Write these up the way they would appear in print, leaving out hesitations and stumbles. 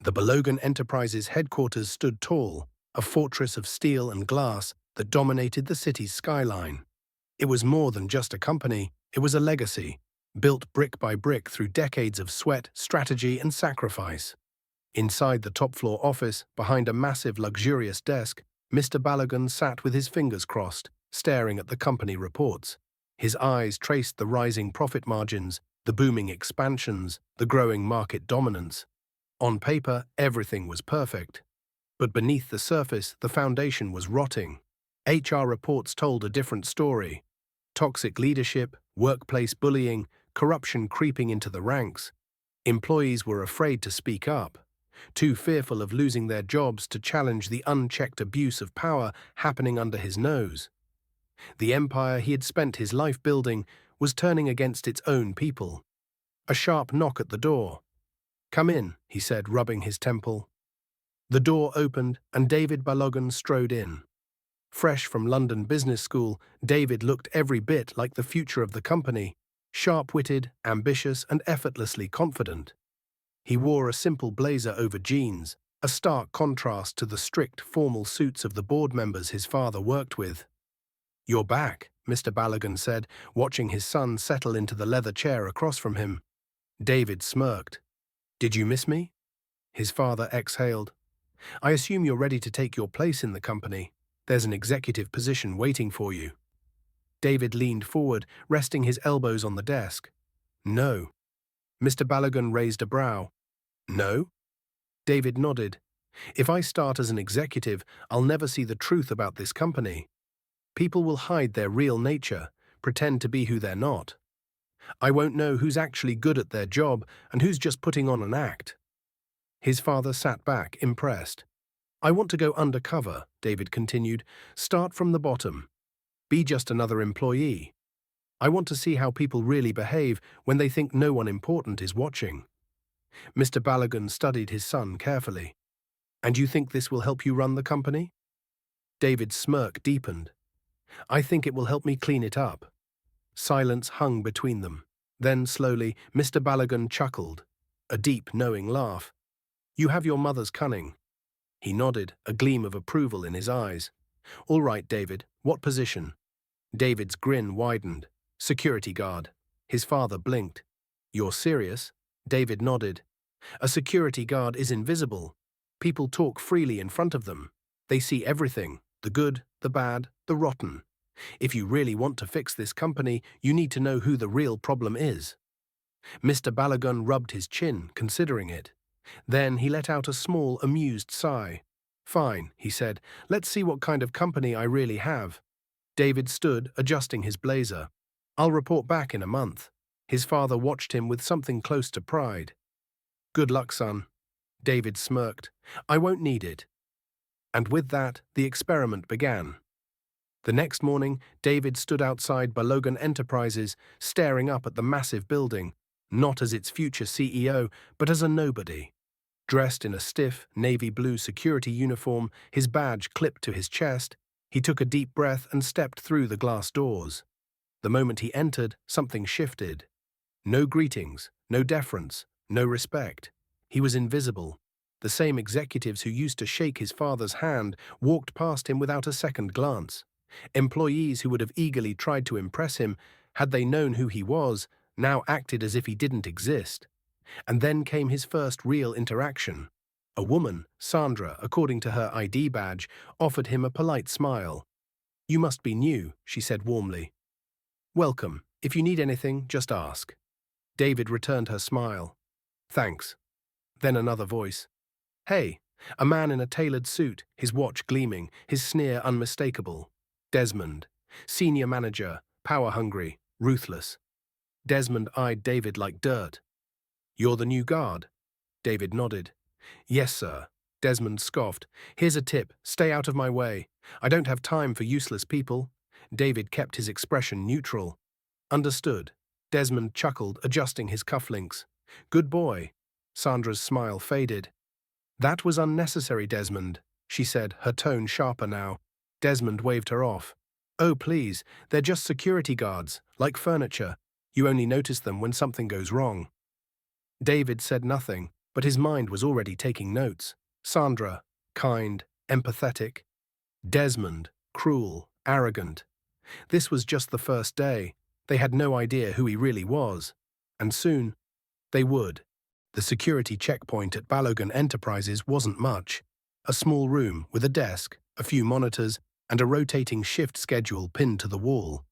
The Balogun Enterprises headquarters stood tall, a fortress of steel and glass that dominated the city's skyline. It was more than just a company, it was a legacy, built brick by brick through decades of sweat, strategy, and sacrifice. Inside the top-floor office, behind a massive, luxurious desk, Mr. Balogun sat with his fingers crossed, staring at the company reports. His eyes traced the rising profit margins, the booming expansions, the growing market dominance. On paper, everything was perfect. But beneath the surface, the foundation was rotting. HR reports told a different story. Toxic leadership, workplace bullying, corruption creeping into the ranks. Employees were afraid to speak up, too fearful of losing their jobs to challenge the unchecked abuse of power happening under his nose. The empire he had spent his life building was turning against its own people. A sharp knock at the door. "Come in," he said, rubbing his temple. The door opened, and David Balogun strode in. Fresh from London Business School, David looked every bit like the future of the company, sharp-witted, ambitious, and effortlessly confident. He wore a simple blazer over jeans, a stark contrast to the strict, formal suits of the board members his father worked with. "You're back," Mr. Balogun said, watching his son settle into the leather chair across from him. David smirked. "Did you miss me?" His father exhaled. "I assume you're ready to take your place in the company. There's an executive position waiting for you." David leaned forward, resting his elbows on the desk. "No." Mr. Balogun raised a brow. "No?" David nodded. "If I start as an executive, I'll never see the truth about this company. People will hide their real nature, pretend to be who they're not. I won't know who's actually good at their job and who's just putting on an act." His father sat back, impressed. "I want to go undercover," David continued. "Start from the bottom. Be just another employee. I want to see how people really behave when they think no one important is watching." Mr. Balogun studied his son carefully. "And you think this will help you run the company?" David's smirk deepened. "I think it will help me clean it up." Silence hung between them. Then, slowly, Mr. Balogun chuckled, a deep, knowing laugh. "You have your mother's cunning." He nodded, a gleam of approval in his eyes. "All right, David, what position?" David's grin widened. "Security guard." His father blinked. "You're serious?" David nodded. "A security guard is invisible. People talk freely in front of them. They see everything, the good, the bad, the rotten. If you really want to fix this company, you need to know who the real problem is." Mr. Balogun rubbed his chin, considering it. Then he let out a small, amused sigh. "Fine," he said. "Let's see what kind of company I really have." David stood, adjusting his blazer. "I'll report back in a month." His father watched him with something close to pride. "Good luck, son." David smirked. "I won't need it." And with that, the experiment began. The next morning, David stood outside Balogun Enterprises, staring up at the massive building, not as its future CEO, but as a nobody. Dressed in a stiff, navy blue security uniform, his badge clipped to his chest, he took a deep breath and stepped through the glass doors. The moment he entered, something shifted. No greetings, no deference, no respect. He was invisible. The same executives who used to shake his father's hand walked past him without a second glance. Employees who would have eagerly tried to impress him, had they known who he was, now acted as if he didn't exist. And then came his first real interaction. A woman, Sandra, according to her ID badge, offered him a polite smile. "You must be new," she said warmly. "Welcome. If you need anything, just ask." David returned her smile. "Thanks." Then another voice. "Hey," a man in a tailored suit, his watch gleaming, his sneer unmistakable. "Desmond. Senior manager, power-hungry, ruthless." Desmond eyed David like dirt. "You're the new guard?" David nodded. "Yes, sir." Desmond scoffed. "Here's a tip. Stay out of my way. I don't have time for useless people." David kept his expression neutral. "Understood." Desmond chuckled, adjusting his cufflinks. "Good boy." Sandra's smile faded. "That was unnecessary, Desmond," she said, her tone sharper now. Desmond waved her off. "Oh, please, they're just security guards, like furniture. You only notice them when something goes wrong." David said nothing. But his mind was already taking notes. Sandra, kind, empathetic. Desmond, cruel, arrogant. This was just the first day. They had no idea who he really was. And soon, they would. The security checkpoint at Balogun Enterprises wasn't much. A small room with a desk, a few monitors, and a rotating shift schedule pinned to the wall.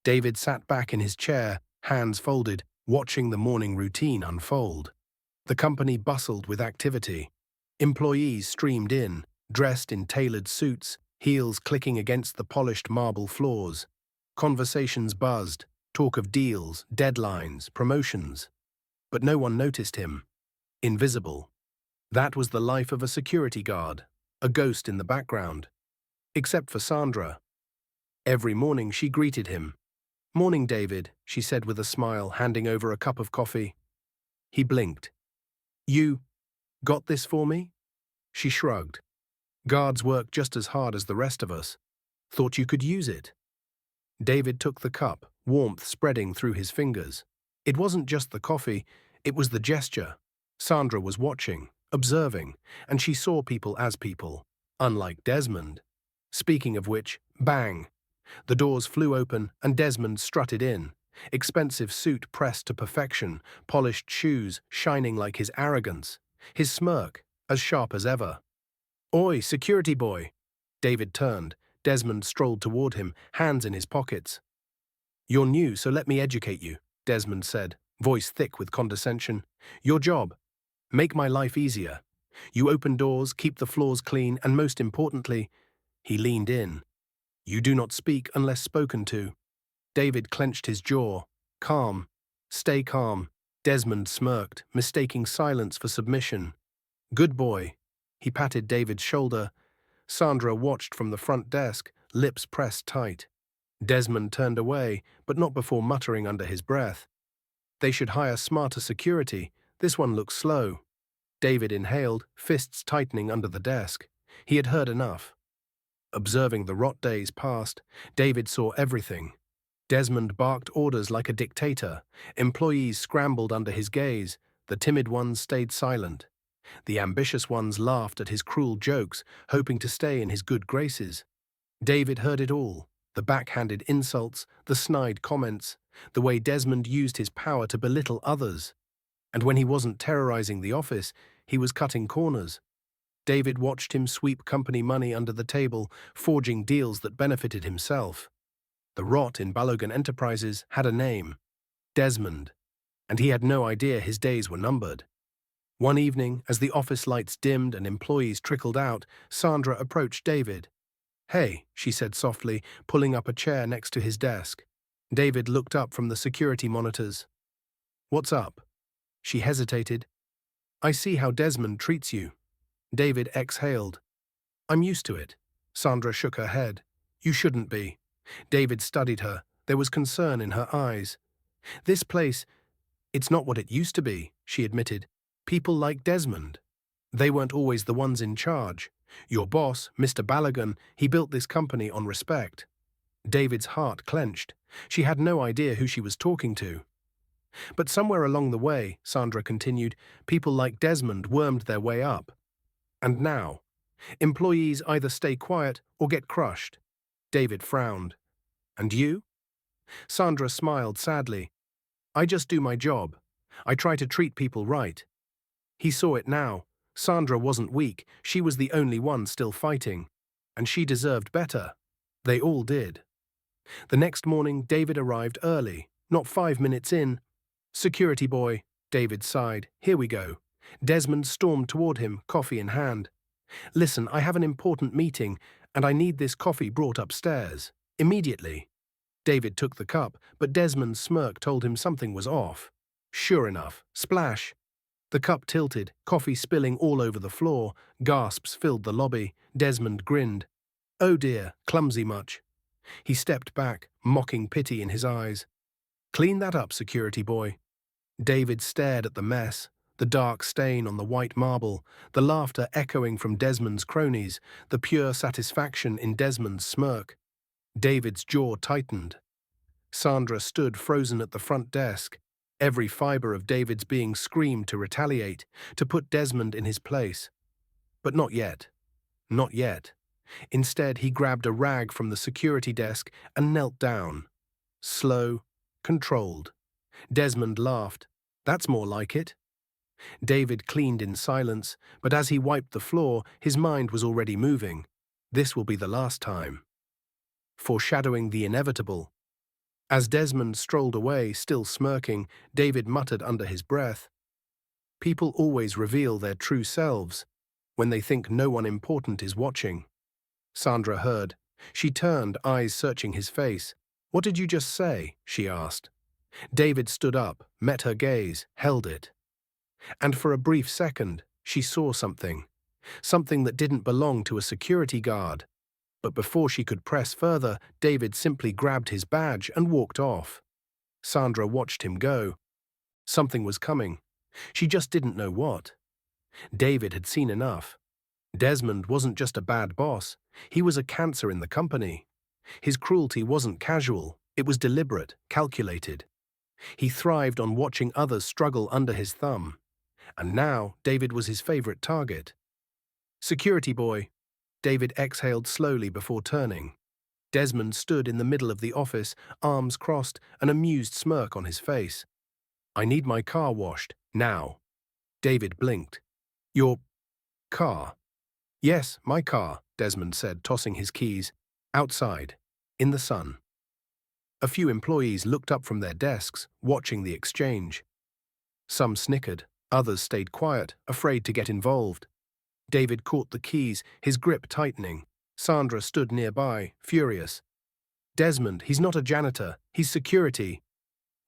David sat back in his chair, hands folded, watching the morning routine unfold. The company bustled with activity. Employees streamed in, dressed in tailored suits, heels clicking against the polished marble floors. Conversations buzzed, talk of deals, deadlines, promotions. But no one noticed him. Invisible. That was the life of a security guard, a ghost in the background. Except for Sandra. Every morning she greeted him. "Morning, David," she said with a smile, handing over a cup of coffee. He blinked. "You got this for me?" She shrugged. "Guards work just as hard as the rest of us. Thought you could use it." David took the cup, warmth spreading through his fingers. It wasn't just the coffee, it was the gesture. Sandra was watching, observing, and she saw people as people, unlike Desmond. Speaking of which, bang! The doors flew open and Desmond strutted in. Expensive suit pressed to perfection, polished shoes shining like his arrogance, his smirk as sharp as ever. "Oi, security boy!" David turned. Desmond strolled toward him, hands in his pockets. "You're new, so let me educate you," Desmond said, voice thick with condescension. "Your job. Make my life easier. You open doors, keep the floors clean, and most importantly," he leaned in, "you do not speak unless spoken to." David clenched his jaw. "Calm. Stay calm." Desmond smirked, mistaking silence for submission. "Good boy." He patted David's shoulder. Sandra watched from the front desk, lips pressed tight. Desmond turned away, but not before muttering under his breath. "They should hire smarter security. This one looks slow." David inhaled, fists tightening under the desk. He had heard enough. Observing the rot days past, David saw everything. Desmond barked orders like a dictator. Employees scrambled under his gaze. The timid ones stayed silent. The ambitious ones laughed at his cruel jokes, hoping to stay in his good graces. David heard it all, the backhanded insults, the snide comments, the way Desmond used his power to belittle others. And when he wasn't terrorizing the office, he was cutting corners. David watched him sweep company money under the table, forging deals that benefited himself. The rot in Balogun Enterprises had a name, Desmond, and he had no idea his days were numbered. One evening, as the office lights dimmed and employees trickled out, Sandra approached David. "Hey," she said softly, pulling up a chair next to his desk. David looked up from the security monitors. "What's up?" She hesitated. "I see how Desmond treats you." David exhaled. "I'm used to it." Sandra shook her head. "You shouldn't be." David studied her. There was concern in her eyes. "This place, it's not what it used to be," she admitted. "People like Desmond. They weren't always the ones in charge. Your boss, Mr. Balogun, he built this company on respect." David's heart clenched. She had no idea who she was talking to. "But somewhere along the way," Sandra continued, "people like Desmond wormed their way up. And now, employees either stay quiet or get crushed." David frowned. "And you?" Sandra smiled sadly. "I just do my job. I try to treat people right." He saw it now. Sandra wasn't weak, she was the only one still fighting. And she deserved better. They all did. The next morning, David arrived early, not 5 minutes in. "Security boy," David sighed. "Here we go." Desmond stormed toward him, coffee in hand. "Listen, I have an important meeting, and I need this coffee brought upstairs. Immediately." David took the cup, but Desmond's smirk told him something was off. Sure enough, splash. The cup tilted, coffee spilling all over the floor. Gasps filled the lobby. Desmond grinned. "Oh dear, clumsy much." He stepped back, mocking pity in his eyes. "Clean that up, security boy." David stared at the mess, the dark stain on the white marble, the laughter echoing from Desmond's cronies, the pure satisfaction in Desmond's smirk. David's jaw tightened. Sandra stood frozen at the front desk. Every fiber of David's being screamed to retaliate, to put Desmond in his place. But not yet. Not yet. Instead, he grabbed a rag from the security desk and knelt down. Slow, controlled. Desmond laughed. That's more like it. David cleaned in silence, but as he wiped the floor, his mind was already moving. This will be the last time. Foreshadowing the inevitable. As Desmond strolled away, still smirking, David muttered under his breath, "People always reveal their true selves when they think no one important is watching." Sandra heard. She turned, eyes searching his face. "What did you just say?" she asked. David stood up, met her gaze, held it. And for a brief second, she saw something. Something that didn't belong to a security guard. But before she could press further, David simply grabbed his badge and walked off. Sandra watched him go. Something was coming. She just didn't know what. David had seen enough. Desmond wasn't just a bad boss. He was a cancer in the company. His cruelty wasn't casual. It was deliberate, calculated. He thrived on watching others struggle under his thumb. And now, David was his favorite target. "Security boy." David exhaled slowly before turning. Desmond stood in the middle of the office, arms crossed, an amused smirk on his face. "I need my car washed, now." David blinked. "Your car?" "Yes, my car," Desmond said, tossing his keys. "Outside, in the sun." A few employees looked up from their desks, watching the exchange. Some snickered, others stayed quiet, afraid to get involved. David caught the keys, his grip tightening. Sandra stood nearby, furious. "Desmond, he's not a janitor, he's security."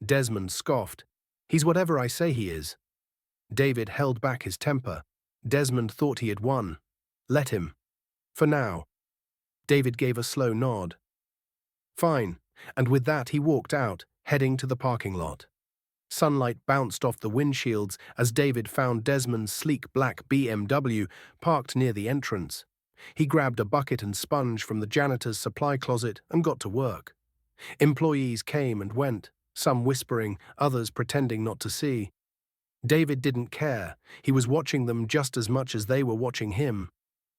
Desmond scoffed. "He's whatever I say he is." David held back his temper. Desmond thought he had won. Let him. For now. David gave a slow nod. "Fine," and with that he walked out, heading to the parking lot. Sunlight bounced off the windshields as David found Desmond's sleek black BMW parked near the entrance. He grabbed a bucket and sponge from the janitor's supply closet and got to work. Employees came and went, some whispering, others pretending not to see. David didn't care. He was watching them just as much as they were watching him.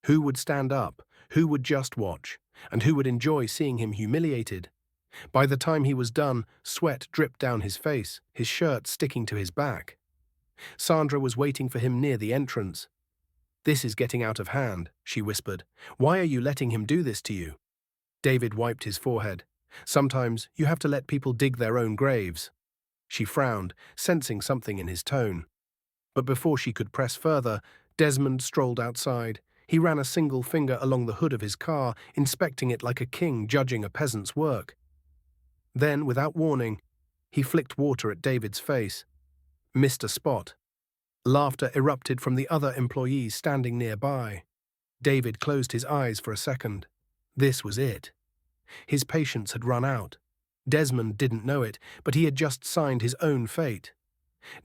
Who would stand up? Who would just watch? And who would enjoy seeing him humiliated? By the time he was done, sweat dripped down his face, his shirt sticking to his back. Sandra was waiting for him near the entrance. "This is getting out of hand," she whispered. "Why are you letting him do this to you?" David wiped his forehead. "Sometimes you have to let people dig their own graves." She frowned, sensing something in his tone. But before she could press further, Desmond strolled outside. He ran a single finger along the hood of his car, inspecting it like a king judging a peasant's work. Then, without warning, he flicked water at David's face. Missed a spot. Laughter erupted from the other employees standing nearby. David closed his eyes for a second. This was it. His patience had run out. Desmond didn't know it, but he had just signed his own fate.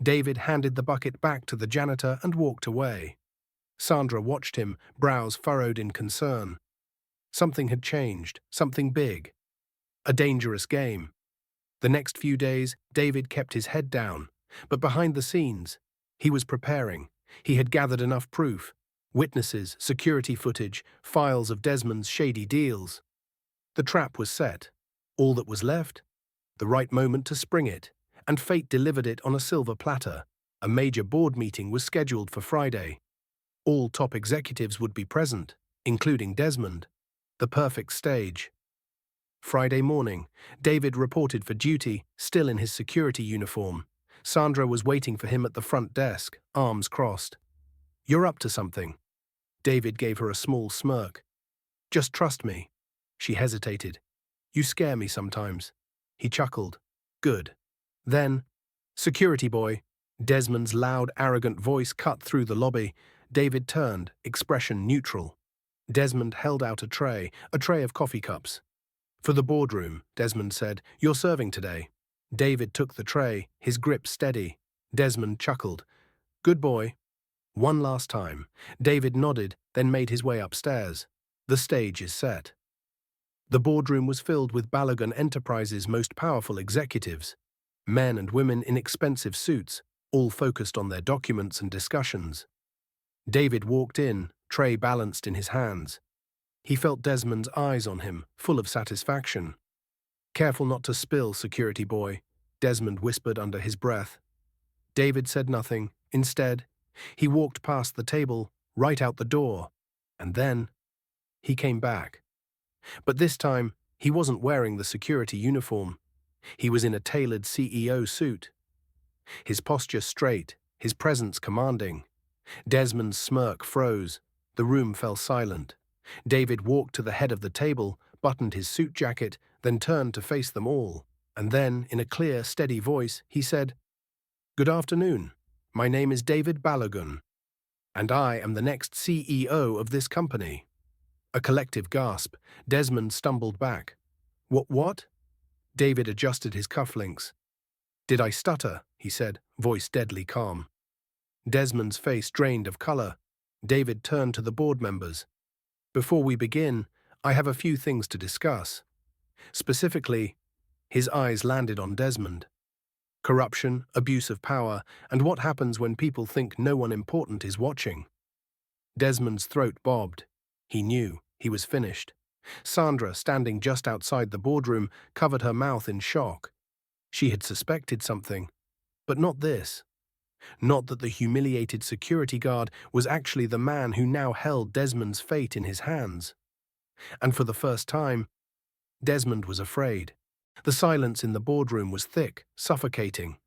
David handed the bucket back to the janitor and walked away. Sandra watched him, brows furrowed in concern. Something had changed, something big. A dangerous game. The next few days, David kept his head down, but behind the scenes, he was preparing. He had gathered enough proof, witnesses, security footage, files of Desmond's shady deals. The trap was set. All that was left? The right moment to spring it, and fate delivered it on a silver platter. A major board meeting was scheduled for Friday. All top executives would be present, including Desmond. The perfect stage. Friday morning, David reported for duty, still in his security uniform. Sandra was waiting for him at the front desk, arms crossed. "You're up to something." David gave her a small smirk. "Just trust me." She hesitated. "You scare me sometimes." He chuckled. "Good." Then, "Security boy." Desmond's loud, arrogant voice cut through the lobby. David turned, expression neutral. Desmond held out a tray of coffee cups. "For the boardroom," Desmond said. "You're serving today." David took the tray, his grip steady. Desmond chuckled. "Good boy." One last time. David nodded, then made his way upstairs. The stage is set. The boardroom was filled with Balogun Enterprises' most powerful executives. Men and women in expensive suits, all focused on their documents and discussions. David walked in, tray balanced in his hands. He felt Desmond's eyes on him, full of satisfaction. "Careful not to spill, security boy," Desmond whispered under his breath. David said nothing. Instead, he walked past the table, right out the door. And then, he came back. But this time, he wasn't wearing the security uniform. He was in a tailored CEO suit. His posture straight, his presence commanding. Desmond's smirk froze. The room fell silent. David walked to the head of the table, buttoned his suit jacket, then turned to face them all. And then, in a clear, steady voice, he said, "Good afternoon. My name is David Balogun, and I am the next CEO of this company." A collective gasp. Desmond stumbled back. What? David adjusted his cufflinks. "Did I stutter?" he said, voice deadly calm. Desmond's face drained of color. David turned to the board members. "Before we begin, I have a few things to discuss." Specifically, his eyes landed on Desmond. Corruption, abuse of power, and what happens when people think no one important is watching. Desmond's throat bobbed. He knew he was finished. Sandra, standing just outside the boardroom, covered her mouth in shock. She had suspected something, but not this. Not that the humiliated security guard was actually the man who now held Desmond's fate in his hands. And for the first time, Desmond was afraid. The silence in the boardroom was thick, suffocating.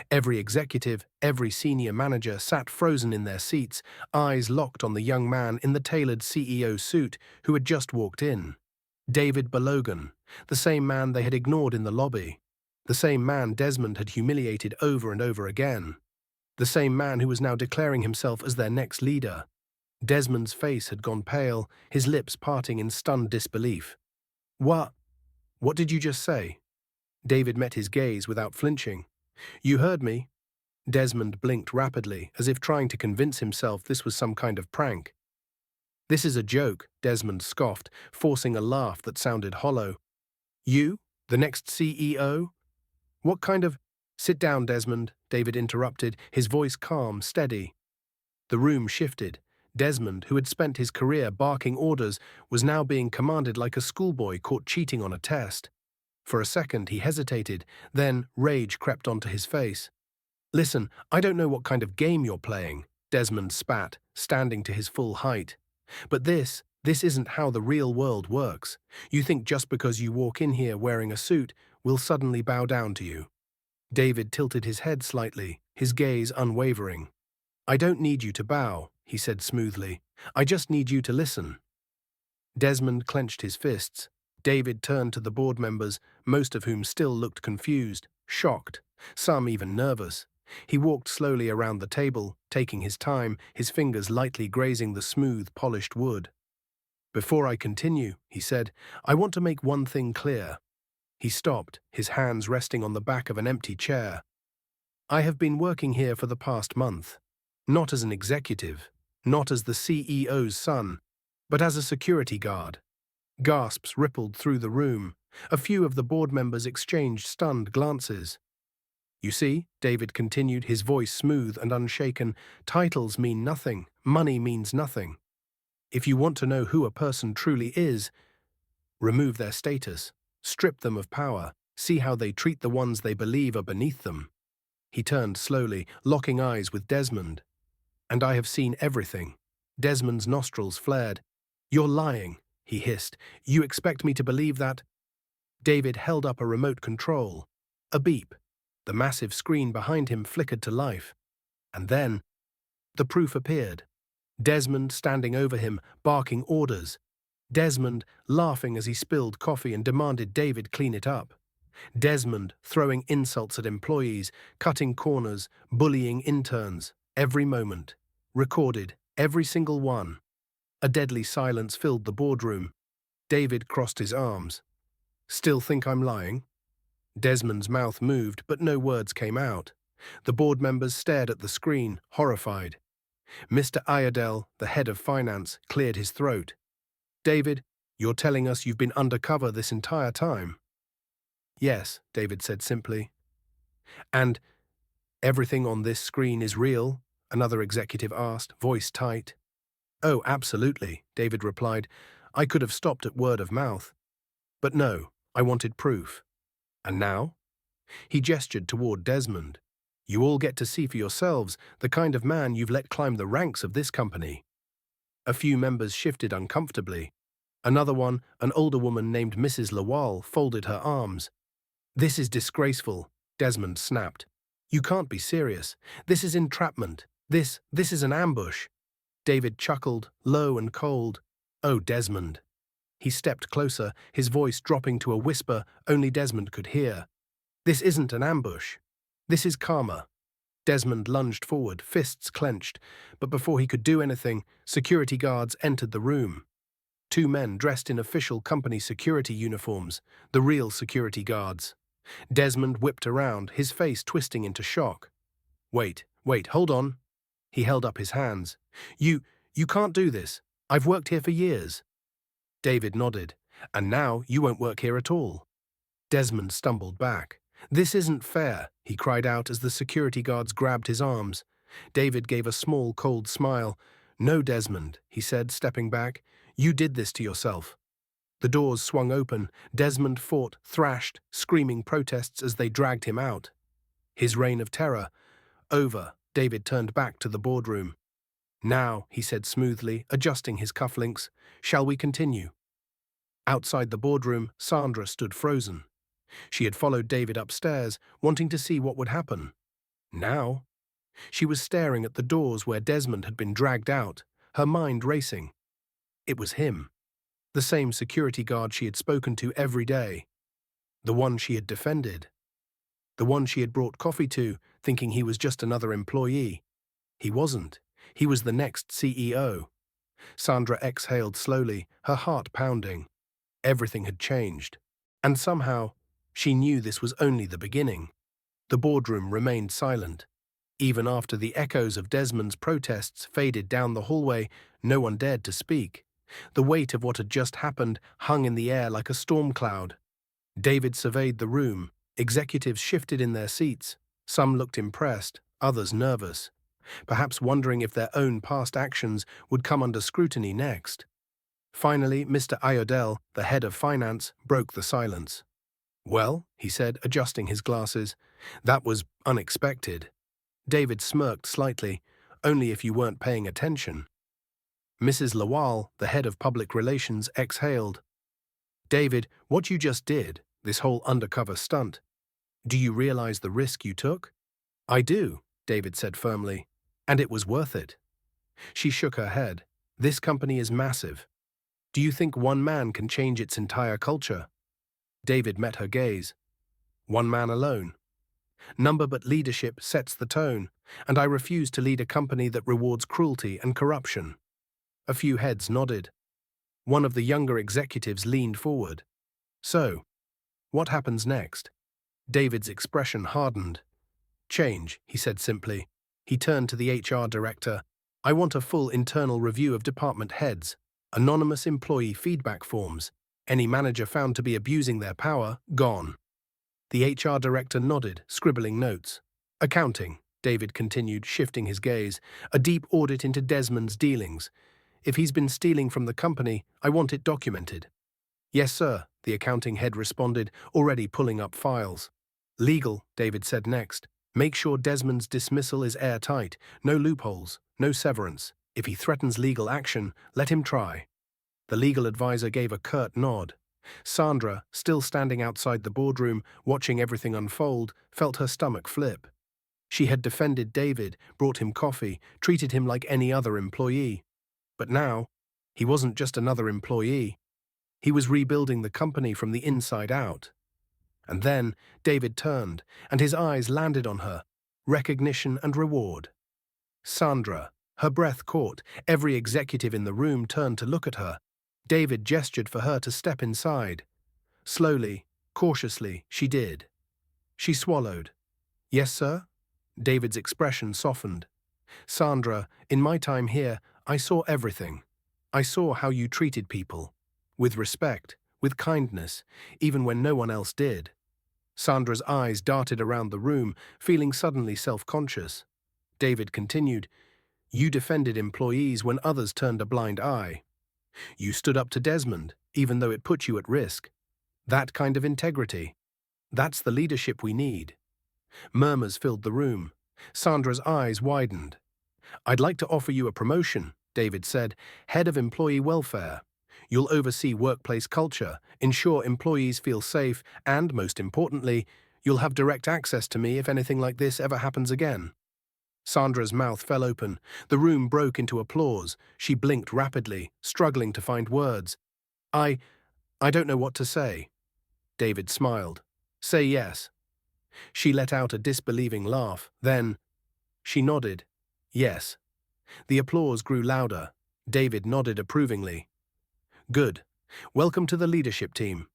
Every executive, every senior manager sat frozen in their seats, eyes locked on the young man in the tailored CEO suit who had just walked in. David Balogun, the same man they had ignored in the lobby. The same man Desmond had humiliated over and over again. The same man who was now declaring himself as their next leader. Desmond's face had gone pale, his lips parting in stunned disbelief. What did you just say?" David met his gaze without flinching. "You heard me." Desmond blinked rapidly, as if trying to convince himself this was some kind of prank. "This is a joke," Desmond scoffed, forcing a laugh that sounded hollow. "You? The next CEO? What kind of—" "Sit down, Desmond," David interrupted, his voice calm, steady. The room shifted. Desmond, who had spent his career barking orders, was now being commanded like a schoolboy caught cheating on a test. For a second he hesitated, then rage crept onto his face. "Listen, I don't know what kind of game you're playing," Desmond spat, standing to his full height. "But this isn't how the real world works. You think just because you walk in here wearing a suit, we'll suddenly bow down to you." David tilted his head slightly, his gaze unwavering. "I don't need you to bow," he said smoothly. "I just need you to listen." Desmond clenched his fists. David turned to the board members, most of whom still looked confused, shocked, some even nervous. He walked slowly around the table, taking his time, his fingers lightly grazing the smooth, polished wood. "Before I continue," he said, "I want to make one thing clear." He stopped, his hands resting on the back of an empty chair. "I have been working here for the past month. Not as an executive, not as the CEO's son, but as a security guard." Gasps rippled through the room. A few of the board members exchanged stunned glances. "You see," David continued, his voice smooth and unshaken, "titles mean nothing, money means nothing. If you want to know who a person truly is, remove their status, strip them of power, see how they treat the ones they believe are beneath them." He turned slowly, locking eyes with Desmond. "And I have seen everything." Desmond's nostrils flared. "You're lying," he hissed. "You expect me to believe that?" David held up a remote control. A beep. The massive screen behind him flickered to life. And then, the proof appeared. Desmond standing over him, barking orders. Desmond laughing as he spilled coffee and demanded David clean it up. Desmond throwing insults at employees, cutting corners, bullying interns. Every moment. Recorded, every single one. A deadly silence filled the boardroom. David crossed his arms. "Still think I'm lying?" Desmond's mouth moved, but no words came out. The board members stared at the screen, horrified. Mr. Iredell, the head of finance, cleared his throat. "David, you're telling us you've been undercover this entire time?" "Yes," David said simply. And everything on this screen is real? Another executive asked, voice tight. Oh, absolutely, David replied. I could have stopped at word of mouth. But no, I wanted proof. And now? He gestured toward Desmond. You all get to see for yourselves the kind of man you've let climb the ranks of this company. A few members shifted uncomfortably. Another one, an older woman named Mrs. Lawal, folded her arms. This is disgraceful, Desmond snapped. You can't be serious. This is entrapment. This is an ambush. David chuckled, low and cold. Oh, Desmond. He stepped closer, his voice dropping to a whisper only Desmond could hear. This isn't an ambush. This is karma. Desmond lunged forward, fists clenched, but before he could do anything, security guards entered the room. Two men dressed in official company security uniforms, the real security guards. Desmond whipped around, his face twisting into shock. Wait, hold on. He held up his hands. You can't do this. I've worked here for years. David nodded. And now you won't work here at all. Desmond stumbled back. This isn't fair, he cried out as the security guards grabbed his arms. David gave a small, cold smile. No, Desmond, he said, stepping back. You did this to yourself. The doors swung open. Desmond fought, thrashed, screaming protests as they dragged him out. His reign of terror over. David turned back to the boardroom. Now, he said smoothly, adjusting his cufflinks, shall we continue? Outside the boardroom, Sandra stood frozen. She had followed David upstairs, wanting to see what would happen. Now, she was staring at the doors where Desmond had been dragged out, her mind racing. It was him, the same security guard she had spoken to every day, the one she had defended, the one she had brought coffee to, thinking he was just another employee. He wasn't. He was the next CEO. Sandra exhaled slowly, her heart pounding. Everything had changed. And somehow, she knew this was only the beginning. The boardroom remained silent. Even after the echoes of Desmond's protests faded down the hallway, no one dared to speak. The weight of what had just happened hung in the air like a storm cloud. David surveyed the room. Executives shifted in their seats. Some looked impressed, others nervous, perhaps wondering if their own past actions would come under scrutiny next. Finally, Mr. Iodell, the head of finance, broke the silence. Well, he said, adjusting his glasses, that was unexpected. David smirked slightly, only if you weren't paying attention. Mrs. Lawal, the head of public relations, exhaled. David, what you just did, this whole undercover stunt, do you realize the risk you took? I do, David said firmly, and it was worth it. She shook her head. This company is massive. Do you think one man can change its entire culture? David met her gaze. One man alone. Number but leadership sets the tone, and I refuse to lead a company that rewards cruelty and corruption. A few heads nodded. One of the younger executives leaned forward. So, what happens next? David's expression hardened. Change, he said simply. He turned to the HR director. I want a full internal review of department heads, anonymous employee feedback forms. Any manager found to be abusing their power, gone. The HR director nodded, scribbling notes. Accounting, David continued, shifting his gaze. A deep audit into Desmond's dealings. If he's been stealing from the company, I want it documented. Yes, sir, the accounting head responded, already pulling up files. Legal, David said next. Make sure Desmond's dismissal is airtight. No loopholes, no severance. If he threatens legal action, let him try. The legal advisor gave a curt nod. Sandra, still standing outside the boardroom, watching everything unfold, felt her stomach flip. She had defended David, brought him coffee, treated him like any other employee. But now, he wasn't just another employee. He was rebuilding the company from the inside out. And then David turned, and his eyes landed on her. Recognition and reward. Sandra, her breath caught. Every executive in the room turned to look at her. David gestured for her to step inside. Slowly, cautiously, she did. She swallowed. Yes, sir? David's expression softened. Sandra, in my time here, I saw everything. I saw how you treated people. With respect, with kindness, even when no one else did. Sandra's eyes darted around the room, feeling suddenly self-conscious. David continued, "You defended employees when others turned a blind eye. You stood up to Desmond, even though it put you at risk. That kind of integrity. That's the leadership we need." Murmurs filled the room. Sandra's eyes widened. "I'd like to offer you a promotion," David said, "head of employee welfare. You'll oversee workplace culture, ensure employees feel safe, and, most importantly, you'll have direct access to me if anything like this ever happens again." Sandra's mouth fell open. The room broke into applause. She blinked rapidly, struggling to find words. I don't know what to say." David smiled. "Say yes." She let out a disbelieving laugh. Then she nodded. "Yes." The applause grew louder. David nodded approvingly. "Good. Welcome to the leadership team."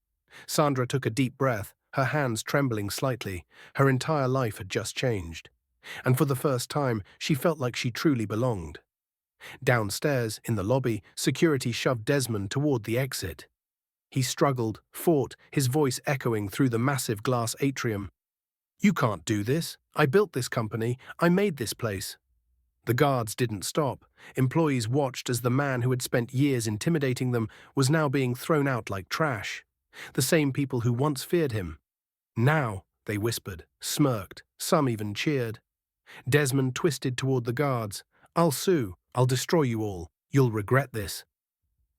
Sandra took a deep breath, her hands trembling slightly. Her entire life had just changed. And for the first time, she felt like she truly belonged. Downstairs, in the lobby, security shoved Desmond toward the exit. He struggled, fought, his voice echoing through the massive glass atrium. "You can't do this. I built this company. I made this place." The guards didn't stop. Employees watched as the man who had spent years intimidating them was now being thrown out like trash. The same people who once feared him. "Now," they whispered, smirked, some even cheered. Desmond twisted toward the guards. "I'll sue. I'll destroy you all. You'll regret this.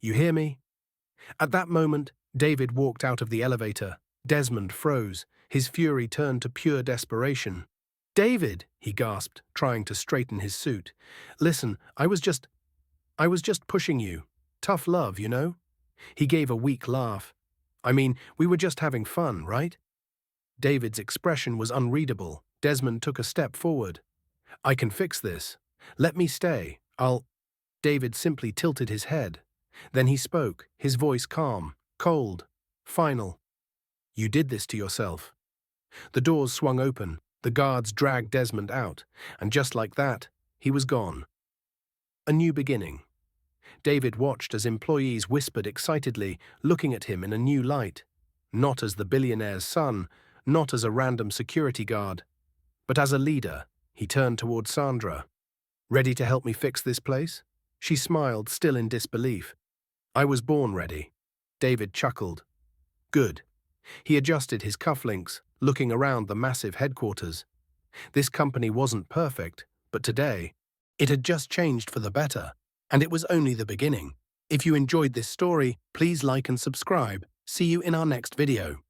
You hear me?" At that moment, David walked out of the elevator. Desmond froze. His fury turned to pure desperation. "David," he gasped, trying to straighten his suit. "Listen, I was just pushing you. Tough love, you know?" He gave a weak laugh. "I mean, we were just having fun, right?" David's expression was unreadable. Desmond took a step forward. "I can fix this. Let me stay. David simply tilted his head. Then he spoke, his voice calm, cold, final. "You did this to yourself." The doors swung open. The guards dragged Desmond out, and just like that, he was gone. A new beginning. David watched as employees whispered excitedly, looking at him in a new light. Not as the billionaire's son, not as a random security guard, but as a leader. He turned toward Sandra. "Ready to help me fix this place?" She smiled, still in disbelief. "I was born ready." David chuckled. "Good." He adjusted his cufflinks, looking around the massive headquarters. This company wasn't perfect, but today, it had just changed for the better, and it was only the beginning. If you enjoyed this story, please like and subscribe. See you in our next video.